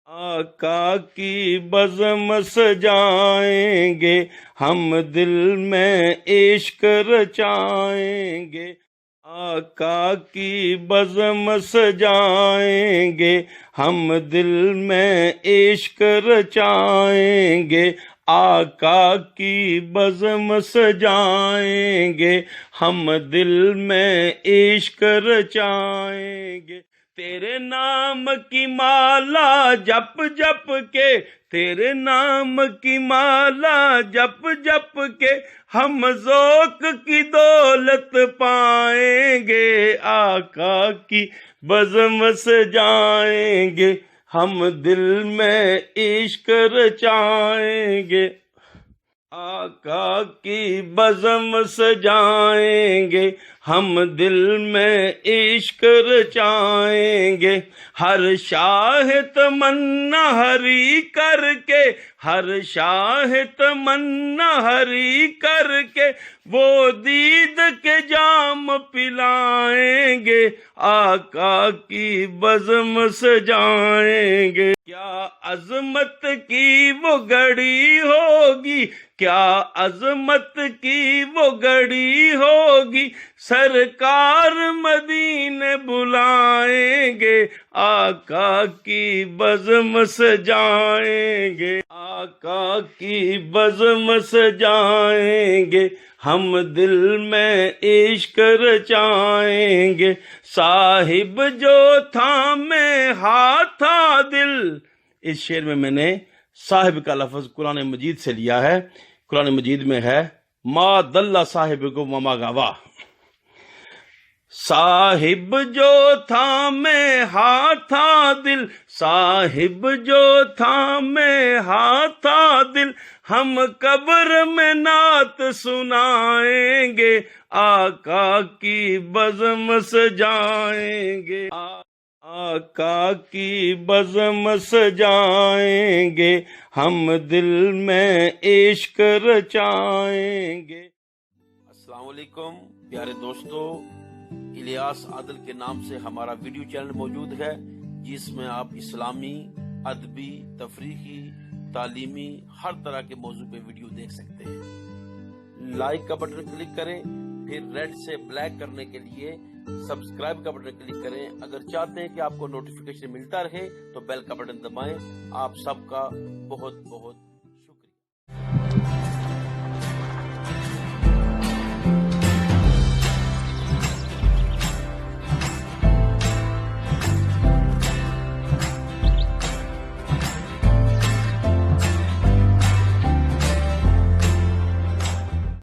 آقا کی بزم سجائیں گے ہم، دل میں عشق رچائیں گے. آقا کی بزم سجائیں گے ہم، دل میں عشق رچائیں گے. آقا کی بزم سجائیں گے ہم، دل میں عشق رچائیں گے. تیرے نام کی مالا جپ جپ کے، تیرے نام کی مالا جپ جپ کے ہم ذوق کی دولت پائیں گے. آقا کی بزم سجائیں گے ہم، دل میں عشق رچائیں گے. آقا کی بزم سجائیں گے ہم، دل میں عشق رچائیں گے. ہر شاہ تمنا ہری کر کے، ہر شاہ تمنا ہری کر کے وہ دید کے جام پلائیں گے. آقا کی بزم سجائیں گے. کیا عظمت کی وہ گھڑی ہوگی، کیا عظمت کی وہ گھڑی ہوگی، سرکار مدینے بلائیں گے. آقا کی بزم سجائیں گے، آقا کی بزم سجائیں گے ہم، دل میں عشق رچائیں گے. صاحب جو تھامے ہاتھا دل، اس شعر میں نے صاحب کا لفظ قرآن مجید سے لیا ہے. قرآن مجید میں ہے ما دل صاحب کو وما غوا. صاحب جو تھامے ہاتھا دل، صاحب جو تھامے ہاتھا دل ہم قبر میں نعت سنائیں گے. آقا کی بزم سجائیں گے، آقا کی بزم سجائیں گے ہم، دل میں عشق رچائیں گے. السلام علیکم پیارے دوستو، الیاس عادل کے نام سے ہمارا ویڈیو چینل موجود ہے، جس میں آپ اسلامی، ادبی، تفریحی، تعلیمی ہر طرح کے موضوع پہ ویڈیو دیکھ سکتے ہیں. لائک کا بٹن کلک کریں، پھر ریڈ سے بلیک کرنے کے لیے سبسکرائب کا بٹن کلک کریں. اگر چاہتے ہیں کہ آپ کو نوٹیفیکیشن ملتا رہے تو بیل کا بٹن دبائیں. آپ سب کا بہت بہت